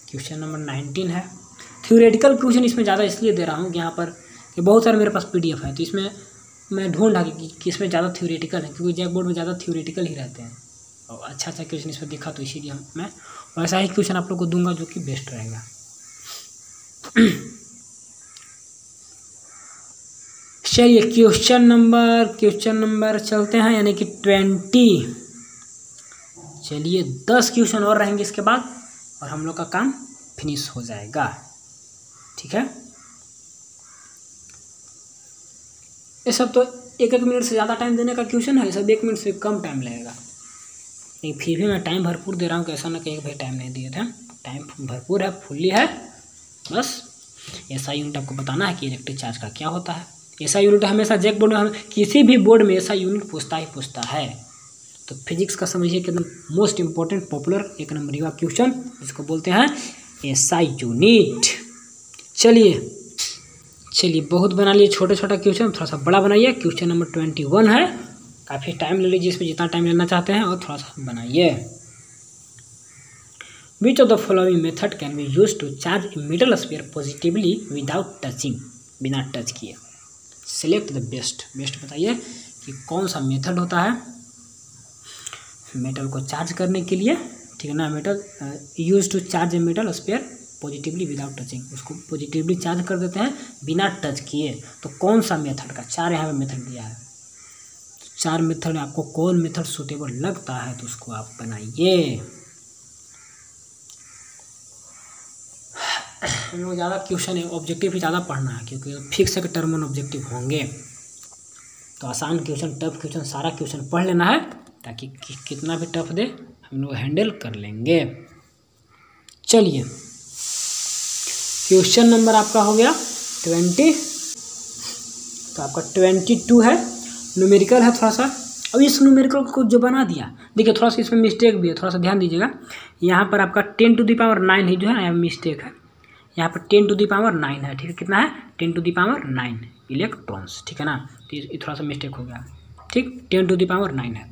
क्वेश्चन नंबर 19 है। थ्योरेटिकल क्वेश्चन इसमें ज़्यादा इसलिए दे रहा हूँ कि यहाँ पर कि बहुत सारे मेरे पास PDF है, तो इसमें मैं ढूंढ रहा कि इसमें ज़्यादा थ्योरेटिकल है, क्योंकि जैक बोर्ड में ज़्यादा थ्योरेटिकल ही रहते हैं और अच्छा क्वेश्चन इसमें दिखा, तो इसीलिए मैं वैसा ही क्वेश्चन आप लोग को दूंगा जो कि बेस्ट रहेगा। चलिए क्वेश्चन नंबर चलते हैं, यानी कि 20। चलिए 10 क्वेश्चन और रहेंगे इसके बाद और हम लोग का काम फिनिश हो जाएगा, ठीक है। ये सब तो 1-1 मिनट से ज़्यादा टाइम देने का क्वेश्चन है, ये सब 1 मिनट से कम टाइम लगेगा। लेकिन फिर भी मैं टाइम भरपूर दे रहा हूँ, कैसा ना कहीं भाई टाइम नहीं दिए थे, टाइम भरपूर है, फुल्ली है। बस ऐसा यूनिट आपको बताना है कि इलेक्ट्रिक चार्ज का क्या होता है। ऐसा यूनिट हमेशा जैक बोर्ड में, किसी भी बोर्ड में ऐसा यूनिट पूछता है। तो फिजिक्स का समझिए कि एकदम मोस्ट इंपॉर्टेंट पॉपुलर 1 नंबर का क्वेश्चन, जिसको बोलते हैं एसआई यूनिट। चलिए बहुत बना लिए छोटा छोटा क्वेश्चन, थोड़ा सा बड़ा बनाइए। क्वेश्चन नंबर 21 है, काफ़ी टाइम ले लीजिए इसमें, जितना टाइम लेना चाहते हैं, और थोड़ा सा बनाइए। Which of the following method can be use to charge a metal sphere positively without touching, बिना टच किए। सिलेक्ट द बेस्ट बताइए कि कौन सा मेथड होता है मेटल को चार्ज करने के लिए, ठीक है ना। Metal use to charge a metal sphere positively without touching, उसको पॉजिटिवली चार्ज कर देते हैं बिना टच किए। तो कौन सा मेथड का 4 यहाँ पे मेथड दिया है, 4 मेथड, आपको कौन मेथड सूटेबल लगता है तो उसको आप बनाइए। हम लोग ज़्यादा क्वेश्चन है, ऑब्जेक्टिव भी ज़्यादा पढ़ना है, क्योंकि फिक्स के टर्म एंड ऑब्जेक्टिव होंगे। तो आसान क्वेश्चन, टफ क्वेश्चन, सारा क्वेश्चन पढ़ लेना है, ताकि कितना भी टफ दे हम लोग हैंडल कर लेंगे। चलिए क्वेश्चन नंबर आपका हो गया 20, तो आपका 22 है, न्यूमेरिकल है थोड़ा सा। अब इस न्यूमेरिकल को जो बना दिया, देखिए थोड़ा सा इसमें मिस्टेक भी है, थोड़ा सा ध्यान दीजिएगा। यहाँ पर आपका 10⁹ ही जो है, यहाँ मिस्टेक है, यहाँ पर 10⁹ है, ठीक है। कितना है 10⁹ इलेक्ट्रॉन्स, ठीक है ना। तो ये थोड़ा सा मिस्टेक हो गया, ठीक, 10⁹ है।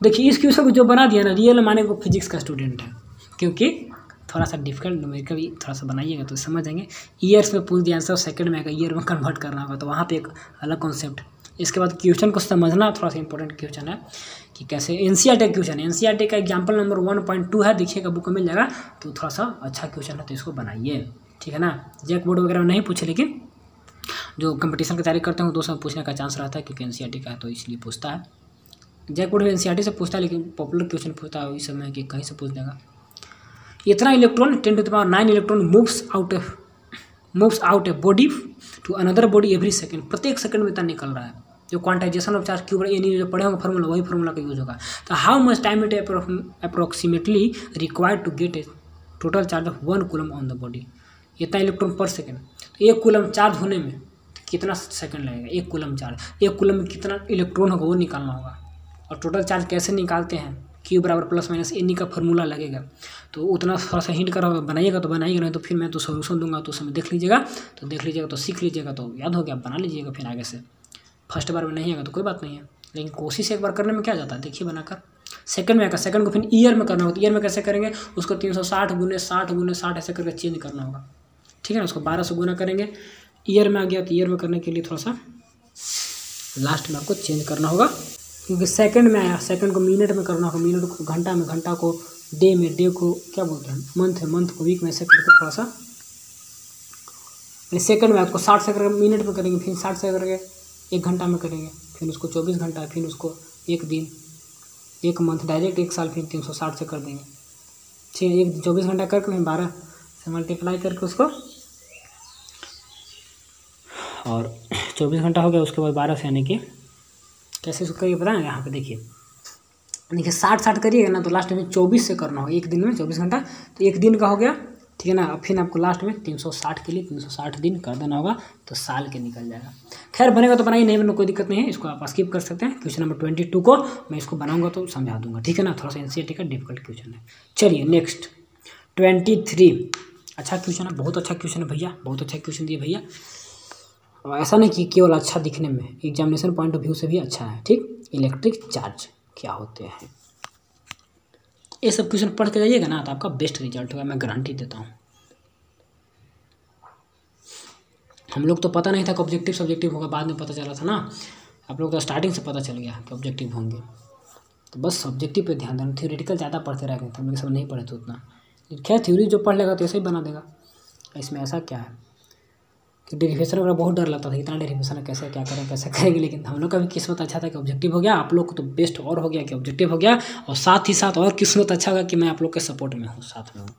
देखिए इस क्वेश्चन को जो बना दिया ना, रियल माने को फिजिक्स का स्टूडेंट है, क्योंकि थोड़ा सा डिफिकल्ट न्यूमेरिकल थोड़ा सा बनाइएगा तो समझ जाएंगे। ईयर्स में पूछ दिया आंसर, सेकंड में आएगा, ईयर में कन्वर्ट करना होगा, तो वहाँ पे एक अलग कॉन्सेप्ट। इसके बाद क्वेश्चन को समझना थोड़ा सा इंपॉर्टेंट क्वेश्चन है कि कैसे, एनसीईआरटी क्वेश्चन है, एनसीईआरटी का एग्जाम्पल नंबर 1.2 है, देखिएगा बुक में मिल जाएगा। तो थोड़ा सा अच्छा क्वेश्चन है, तो इसको बनाइए, ठीक है ना। जैक बोर्ड वगैरह में नहीं पूछे, लेकिन जो कंपटीशन की तैयारी करते हैं दोस्तों पूछने का चांस रहता है, क्योंकि एनसीईआरटी का है तो इसलिए पूछता है। जैक बोर्ड में एनसीईआरटी से पूछता है, लेकिन पॉपुलर क्वेश्चन पूछता है इस समय कि कहीं से पूछ देगा। इतना electron 10⁹ electron moves out a body to another body every second, प्रत्येक सेकंड में इतना निकल रहा है। जो क्वांटाइजेशन ऑफ चार्ज क्यूब एनी जो पढ़े होंगे फार्मूला, वही फार्मूला का यूज होगा। तो how much time it approximately required to get a total charge of 1 coulomb on the body, इतना इलेक्ट्रॉन पर सेकंड। तो 1 कूलम चार्ज होने में कितना सेकंड लगेगा, 1 कूलम चार्ज, 1 कूलम में कितना इलेक्ट्रॉन होगा वो निकालना होगा। और टोटल चार्ज कैसे निकालते हैं, Q बराबर प्लस माइनस एनी का फॉर्मूला लगेगा। तो उतना थोड़ा सा हिंट करा बनाइएगा तो बनाइएगा, नहीं तो फिर मैं तो सोल्यूशन दूंगा, तो उसमें देख लीजिएगा, तो सीख लीजिएगा, तो याद हो गया, बना लीजिएगा फिर आगे से। फर्स्ट बार में नहीं आएगा तो कोई बात नहीं है, लेकिन कोशिश एक बार करने में क्या जाता है, देखिए बनाकर। सेकंड में आएगा, सेकंड को फिर ईयर में करना होगा, तो ईयर में कैसे करेंगे, उसको 360 × 60 × 60 ऐसे करके चेंज करना होगा, ठीक है ना। उसको 12 से गुना करेंगे, ईयर में आ गया, तो ईयर में करने के लिए थोड़ा सा लास्ट में आपको चेंज करना होगा, क्योंकि सेकंड में आया, सेकंड को मिनट में करना होगा, मिनट को घंटा में, घंटा को डे में, डे को क्या बोलते हैं मंथ है, मंथ को वीक में, ऐसे करके थोड़ा सा। सेकंड में आपको 60 से करके मिनट में करेंगे, फिर 60 से करके 1 घंटा में करेंगे, फिर उसको 24 घंटा, फिर उसको 1 दिन, 1 मंथ, डायरेक्ट 1 साल, फिर 360 से कर देंगे, ठीक है। 24 घंटा करके फिर 12 से मल्टीप्लाई करके उसको, और 24 घंटा हो गया, उसके बाद 12 से, यानी कि कैसे इसको करिए पता है, यहाँ पे देखिए 60 करिएगा ना, तो लास्ट में 24 से करना होगा, 1 दिन में 24 घंटा, तो 1 दिन का हो गया, ठीक है ना। अब फिर आपको लास्ट में 360 के लिए 360 दिन कर देना होगा, तो साल के निकल जाएगा। खैर बनेगा तो बनाइए, नहीं बने कोई दिक्कत नहीं है, इसको आप स्किप कर सकते हैं। क्वेश्चन नंबर 22 को मैं इसको बनाऊंगा तो समझा दूंगा, ठीक है ना। थोड़ा सा एनसीईआरटी का डिफिकल्ट क्वेश्चन है। चलिए नेक्स्ट 23, अच्छा क्वेश्चन है, बहुत अच्छा क्वेश्चन है भैया, बहुत अच्छा क्वेश्चन दिए भैया। ऐसा नहीं कि केवल अच्छा दिखने में, एग्जामिनेशन पॉइंट ऑफ व्यू से भी अच्छा है, ठीक। इलेक्ट्रिक चार्ज क्या होते हैं, ये सब क्वेश्चन पढ़ के जाइएगा ना, तो आपका बेस्ट रिजल्ट होगा, मैं गारंटी देता हूँ। हम लोग तो पता नहीं था कि ऑब्जेक्टिव सब्जेक्टिव होगा, बाद में पता चला था ना। आप लोग तो स्टार्टिंग से पता चल गया कि ऑब्जेक्टिव होंगे, तो बस सब्जेक्टिव पे ध्यान देना। थ्योरेटिकल ज़्यादा पढ़ते रह गए थे, हम लोग सब नहीं पढ़े थे उतना। खैर थ्योरी जो पढ़ लेगा तो ऐसे ही बना देगा, इसमें ऐसा क्या है कि डेरिवेशन वगैरह बहुत डर लगता था, इतना डेरिवेशन है कैसे क्या करें, कैसे करेंगे। लेकिन हम लोग का भी किस्मत अच्छा था कि ऑब्जेक्टिव हो गया, आप लोग को तो बेस्ट और हो गया कि ऑब्जेक्टिव हो गया, और साथ ही साथ और किस्मत अच्छा होगा कि मैं आप लोग के सपोर्ट में हूँ, साथ में हूँ।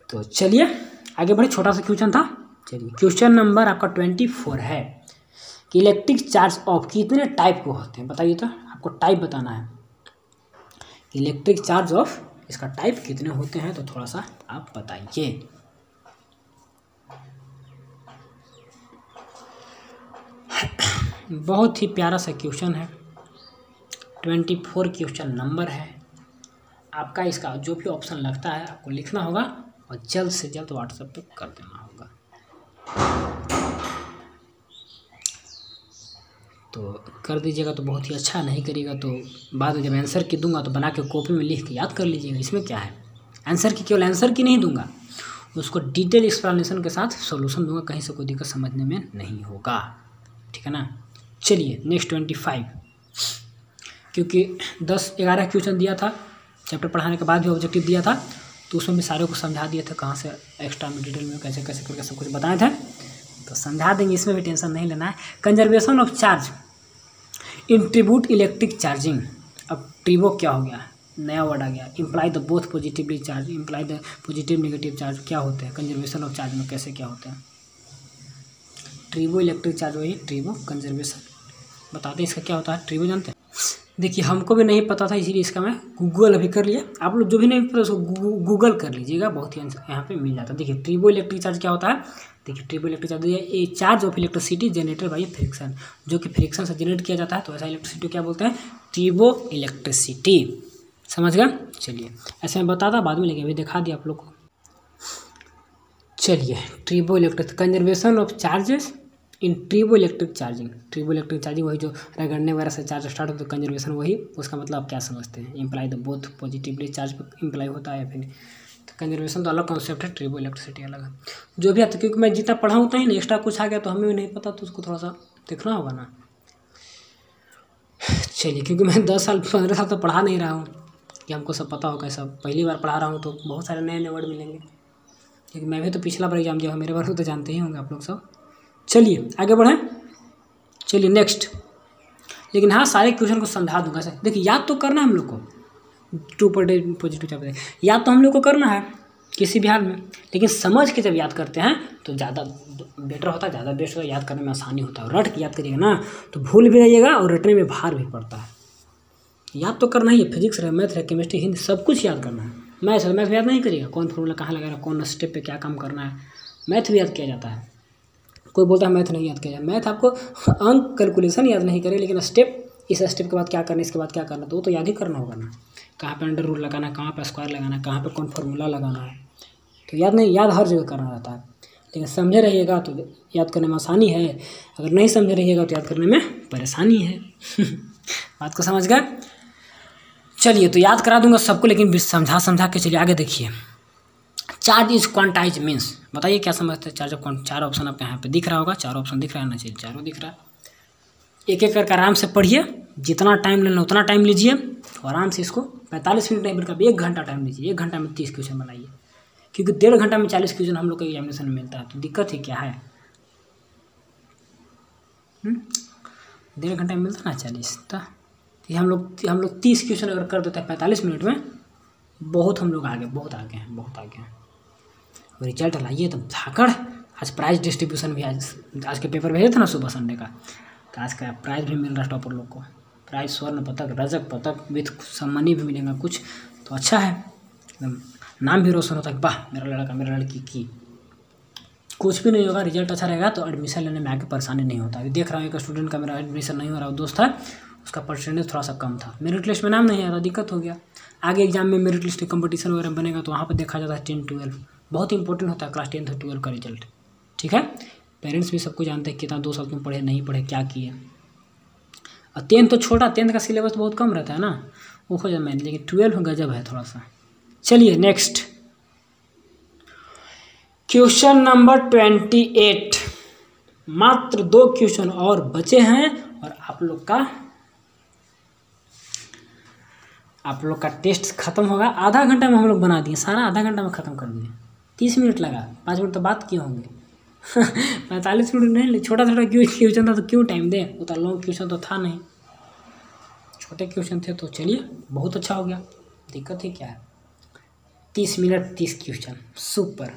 तो चलिए आगे बढ़े, छोटा सा क्वेश्चन था। चलिए क्वेश्चन नंबर आपका 24 है कि इलेक्ट्रिक चार्ज ऑफ कितने टाइप को होते हैं, बताइए तो, आपको टाइप बताना है। इलेक्ट्रिक चार्ज ऑफ इसका टाइप कितने होते हैं, तो थोड़ा सा आप बताइए। बहुत ही प्यारा सा क्वेश्चन है, 24 क्वेश्चन नंबर है आपका। इसका जो भी ऑप्शन लगता है आपको लिखना होगा और जल्द से जल्द व्हाट्सएप पे कर देना होगा। तो कर दीजिएगा तो बहुत ही अच्छा, नहीं करिएगा तो बाद में जब आंसर की दूंगा तो बना के कॉपी में लिख के याद कर लीजिएगा। इसमें क्या है, आंसर की केवल आंसर की नहीं दूंगा, उसको डिटेल एक्सप्लेनेशन के साथ सॉल्यूशन दूंगा, कहीं से कोई दिक्कत समझने में नहीं होगा, ठीक है ना। चलिए नेक्स्ट 25, क्योंकि 10-11 क्वेश्चन दिया था चैप्टर पढ़ाने के बाद भी ऑब्जेक्टिव दिया था, तो उसमें भी सारे को समझा दिए थे, कहाँ से एक्स्ट्रा में डिटेल में कैसे कैसे करके सब कुछ बताए थे, तो समझा देंगे, इसमें भी टेंशन नहीं लेना है। Conservation of charge in tribute electric charging. अब ट्रिबो क्या हो गया, नया वर्ड आ गया। Imply the both positively charge, imply the positive negative charge क्या होते हैं कंजर्वेशन ऑफ चार्ज में, कैसे क्या होते हैं। ट्रिबो इलेक्ट्रिक चार्ज वही ट्रिबो कंजर्वेशन, बताते हैं इसका क्या होता है। ट्रिबो जानते हैं, देखिए हमको भी नहीं पता था, इसीलिए इसका मैं गूगल अभी कर लिया। आप लोग जो भी नहीं पता उसको गूगल कर लीजिएगा, बहुत ही यहाँ पे मिल जाता है। देखिए ट्रिबो इलेक्ट्रिक चार्ज क्या होता है, देखिए triboelectric charge a charge of electricity generated by friction, जो कि फ्रिक्शन से जनरेट किया जाता है, तो ऐसा इलेक्ट्रिसिटी क्या बोलते हैं, ट्रिबो इलेक्ट्रिसिटी। समझ गया। चलिए ऐसे मैं बताता बाद में, लेकिन अभी दिखा दिया आप लोग को। चलिए triboelectric conservation of charges in triboelectric charging. Triboelectric charging वही जो रगड़ने वगैरह से चार्ज स्टार्ट होता है, कंजर्वेशन वही, उसका मतलब आप क्या समझते हैं, imply the both positively charge imply होता है, फिर तो कंजर्वेशन तो अलग कॉन्सेप्ट है, ट्रिबो इलेक्ट्रिसिटी अलग है। जो भी आता है, क्योंकि मैं जितना पढ़ा होता है ना, एक्स्ट्रा कुछ आ गया तो हमें भी नहीं पता, तो उसको थोड़ा सा देखना होगा ना। चलिए क्योंकि मैं 10 साल 15 साल तो पढ़ा नहीं रहा हूँ कि हमको सब पता होगा, सब पहली बार पढ़ा रहा हूँ, तो बहुत सारे नए नए वर्ड मिलेंगे, क्योंकि मैं भी तो पिछला बार एग्जाम दिया हूँ, मेरे बारे में तो जानते ही होंगे आप लोग सब। चलिए आगे बढ़ें। चलिए नेक्स्ट, लेकिन हाँ सारे क्वेश्चन को समझा दूंगा सर। देखिए याद तो करना है हम लोग को, 2 पॉजिटिव चार्ज याद तो हम लोग को करना है किसी भी हाल में, लेकिन समझ के जब याद करते हैं तो ज़्यादा बेटर होता है, ज़्यादा बेस्ट होता है, याद करने में आसानी होता है। रट के याद करिएगा ना तो भूल भी जाइएगा और रटने में भार भी पड़ता है। याद तो करना ही है, फिजिक्स है, मैथ है, केमिस्ट्री, हिंदी, सब कुछ याद करना है। मैथ याद नहीं करिएगा, कौन फॉर्मूला कहाँ लगाना, कौन स्टेप पे क्या काम करना है, मैथ भी याद किया जाता है। कोई बोलता है मैथ नहीं याद किया जाए, मैथ आपको अंक कैलकुलेशन याद नहीं करे, लेकिन स्टेप, इस स्टेप के बाद क्या करना, इसके बाद क्या करना, तो वो तो याद ही करना होगा ना। कहाँ पे अंडर रूल लगाना है, कहाँ पे स्क्वायर लगाना है, कहाँ पे कौन फार्मूला लगाना है, तो याद नहीं, याद हर जगह करना रहता है। लेकिन समझे रहिएगा तो याद करने में आसानी है, अगर नहीं समझे रहिएगा तो याद करने में परेशानी है। बात को समझ गए। चलिए तो याद करा दूंगा सबको, लेकिन समझा के चलिए आगे देखिए। चार्ज इज क्वांटाइज मीन्स, बताइए क्या समझते हैं चार्ज ऑफ क्वांट। 4 ऑप्शन आपको यहाँ पे दिख रहा होगा, 4 ऑप्शन दिख रहा है ना, चाहिए चारों दिख रहा है। एक एक करके आराम से पढ़िए, जितना टाइम लेना उतना टाइम लीजिए, और आराम से इसको 45 मिनट नहीं बल्कि 1 घंटा टाइम लीजिए। 1 घंटा में 30 क्वेश्चन बनाइए, क्योंकि 1.5 घंटा में 40 क्वेश्चन हम लोग को एग्जामिनेशन में मिलता है, तो दिक्कत ही क्या है। 1.5 घंटा में मिलता ना 40, तो हम लोग 30 क्वेश्चन अगर कर देते हैं 45 मिनट में, बहुत हम लोग आगे, बहुत आगे हैं, बहुत आगे हैं। रिजल्ट लाइए तो धाकड़। आज प्राइज डिस्ट्रीब्यूशन भी, आज के पेपर भेजे थे ना सुबह संडे का, तो आज का प्राइज भी मिल रहा है टॉपर लोग को। प्राइज स्वर्ण पदक, रजत पदक विथ सम्मानी भी मिलेगा कुछ, तो अच्छा है, एकदम नाम भी रोशन होता है, वाह मेरा लड़का मेरा लड़की की। कुछ भी नहीं होगा, रिजल्ट अच्छा रहेगा तो एडमिशन लेने में आगे परेशानी नहीं होता। अभी देख रहा हूँ एक स्टूडेंट का मेरा एडमिशन नहीं हो रहा, दोस्त था, उसका परसेंटेज थोड़ा सा कम था, मेरिट लिस्ट में नाम नहीं आया था, दिक्कत हो गया। आगे एग्जाम में मेरिट लिस्ट कंपटीशन वगैरह बनेगा तो वहाँ पर देखा जाता है 10-12, बहुत इंपॉर्टेंट होता है क्लास 10 और 12 का रिजल्ट, ठीक है। पेरेंट्स भी सबको जानते हैं कितना 2 साल तुम पढ़े नहीं पढ़े क्या किए। और 10 तो छोटा, 10 का सिलेबस बहुत कम रहता है ना, वो हो जाए मैंने, लेकिन 12 गजब है थोड़ा सा। चलिए नेक्स्ट क्वेश्चन नंबर 28, मात्र 2 क्वेश्चन और बचे हैं और आप लोग का टेस्ट खत्म होगा। आधा घंटा में हम लोग बना दिए, सारा आधा घंटा में ख़त्म कर दिए। 30 मिनट लगा, 5 मिनट तो बात किए होंगे। 45 मिनट नहीं, छोटा क्वेश्चन था तो क्यों टाइम दे, उतना लॉन्ग क्वेश्चन तो था नहीं, छोटे क्वेश्चन थे, तो चलिए बहुत अच्छा हो गया, दिक्कत ही क्या है। 30 मिनट 30 क्वेश्चन, सुपर।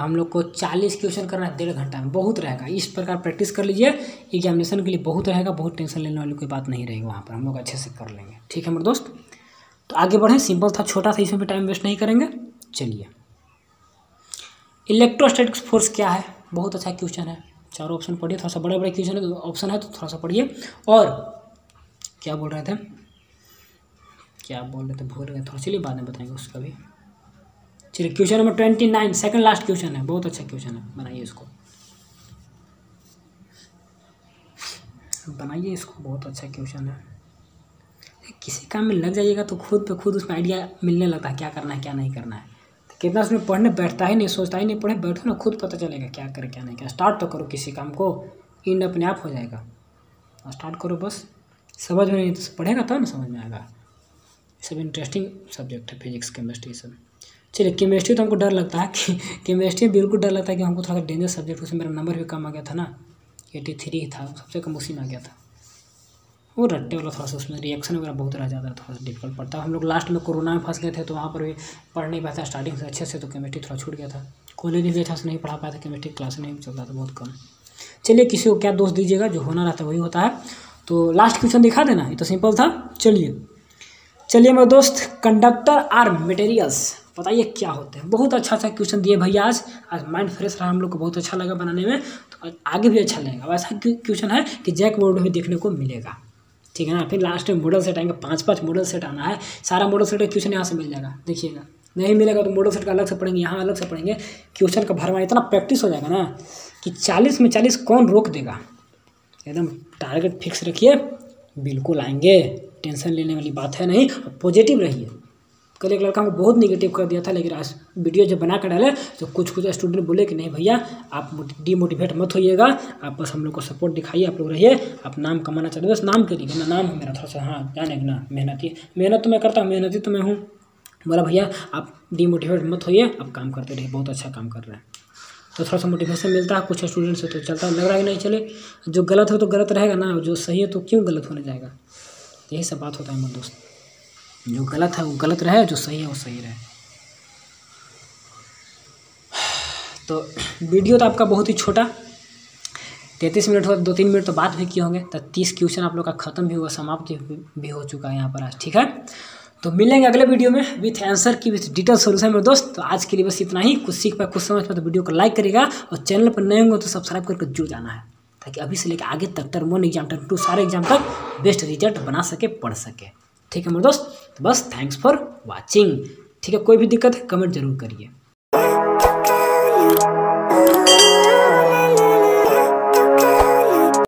तो हम लोग को 40 क्वेश्चन करना है 1.5 घंटा में, बहुत रहेगा। इस प्रकार प्रैक्टिस कर लीजिए, एग्जामिनेशन के लिए बहुत रहेगा, बहुत टेंशन लेने वाली कोई बात नहीं रहेगी वहाँ पर, हम लोग अच्छे से कर लेंगे। ठीक है मेरे दोस्त, तो आगे बढ़ें। सिंपल था, छोटा था, इसमें भी टाइम वेस्ट नहीं करेंगे। चलिए, इलेक्ट्रोस्टैटिक्स फोर्स क्या है, बहुत अच्छा क्वेश्चन है। चारों ऑप्शन पढ़िए, थोड़ा सा बड़े बड़े क्वेश्चन है, ऑप्शन है तो थोड़ा सा पढ़िए। और क्या बोल रहे थे, भूल गए थोड़ा, चलिए बाद में बताएंगे उसका भी। चलिए, question number 29, second last question है, बहुत अच्छा क्वेश्चन है, बनाइए इसको, बहुत अच्छा क्वेश्चन है। किसी काम में लग जाइएगा तो खुद पे खुद उसमें आइडिया मिलने लगता है, क्या करना है क्या नहीं करना है। तो कितना उसमें पढ़ने बैठता ही नहीं, सोचता ही नहीं, पढ़े बैठो ना, खुद पता चलेगा क्या करे क्या नहीं। क्या स्टार्ट तो करो किसी काम को, एंड अपने आप हो जाएगा। स्टार्ट करो बस, समझ में नहीं तो पढ़ेगा तब ना समझ में आएगा। सब इंटरेस्टिंग सब्जेक्ट है, फिजिक्स केमिस्ट्री सब। चलिए, केमिस्ट्री तो हमको डर लगता है कि केमिस्ट्री बिल्कुल डर लगता है कि हमको थोड़ा सा डेंजर सब्जेक्ट, उसमें मेरा नंबर भी कम आ गया था ना, 83 था, सबसे कम उसी में आ गया था। वो रट्टे वाला थोड़ा सा, उसमें रिएक्शन वगैरह बहुत रह जाता है, थोड़ा सा डिफिकल्ट पड़ता है। हम लोग लास्ट में कोरोना में फंस गए थे, तो वहाँ पर भी पढ़ नहीं पाया था स्टार्टिंग से अच्छे से, तो केमिस्ट्री थोड़ा छूट गया था। कॉलेज भी अच्छा से नहीं पढ़ा पाया था, केमिस्ट्री क्लास नहीं चलता था, बहुत कम। चलिए, किसी को क्या दोष दीजिएगा, जो होना रहता है वही होता है। तो लास्ट क्वेश्चन दिखा देना, ये तो सिंपल था। चलिए मेरे दोस्त, कंडक्टर आर मटेरियल्स, बताइए क्या होते हैं। बहुत अच्छा क्वेश्चन दिए भैया, आज माइंड फ्रेश रहा, हम लोग को बहुत अच्छा लगा बनाने में, तो आगे भी अच्छा लगेगा। वैसा क्वेश्चन है कि जैक बोर्ड में देखने को मिलेगा, ठीक है ना। फिर लास्ट में मॉडल सेट आएंगे, 5 मॉडल सेट आना है, सारा मॉडल सेट का क्वेश्चन यहाँ से मिल जाएगा, देखिएगा। नहीं मिलेगा तो मॉडल सेट का अलग से पढ़ेंगे, यहाँ अलग से पढ़ेंगे। क्वेश्चन का भरमार इतना प्रैक्टिस हो जाएगा ना कि 40 में 40 कौन रोक देगा। एकदम टारगेट फिक्स रखिए, बिल्कुल आएंगे, टेंशन लेने वाली बात है नहीं। पॉजिटिव रहिए। कल एक लड़का को बहुत नेगेटिव कर दिया था, लेकिन आज वीडियो जब बना कर डाले तो कुछ स्टूडेंट बोले कि नहीं भैया आप डीमोटिवेट मत होइएगा, आप बस हम लोग को सपोर्ट दिखाइए, आप लोग रहिए, आप नाम कमाना चाहते हो बस नाम के लिए ना, नाम है मेरा थोड़ा सा, हाँ जाने ना, मेहनत तो मैं करता हूँ, मेहनती तो मैं हूँ। बोला भैया आप डीमोटिवेट मत होइए, आप काम करते रहिए, बहुत अच्छा काम कर रहे हैं। तो थोड़ा सा मोटिवेशन मिलता है कुछ स्टूडेंट से, तो चलता है। लग रहा है कि नहीं चले, जो गलत हो तो गलत रहेगा ना, जो सही है तो क्यों गलत होने जाएगा। यही सब बात होता है मेरे दोस्त, जो गलत है वो गलत रहे, जो सही है वो सही रहे। तो वीडियो तो आपका बहुत ही छोटा, 33 मिनट हो, 2-3 मिनट तो बात भी किए होंगे, तो 30 क्वेश्चन आप लोग का खत्म भी हुआ, समाप्त भी हो चुका है यहाँ पर आज, ठीक है। तो मिलेंगे अगले वीडियो में विथ आंसर की, विथ डिटेल सोल्यूशन मेरे दोस्त। तो आज के लिए बस इतना ही। कुछ सीख पाए, कुछ समझ पाए तो वीडियो को लाइक करेगा, और चैनल पर नए होंगे तो सब्सक्राइब करके जुड़ जाना है, ताकि अभी से लेकर आगे तक टर्म 1 एग्जाम, टर्म 2 सारे एग्जाम तक बेस्ट रिजल्ट बना सके, पढ़ सके, ठीक है मेरे दोस्त। तो बस थैंक्स फॉर वाचिंग, ठीक है। कोई भी दिक्कत है कमेंट जरूर करिए।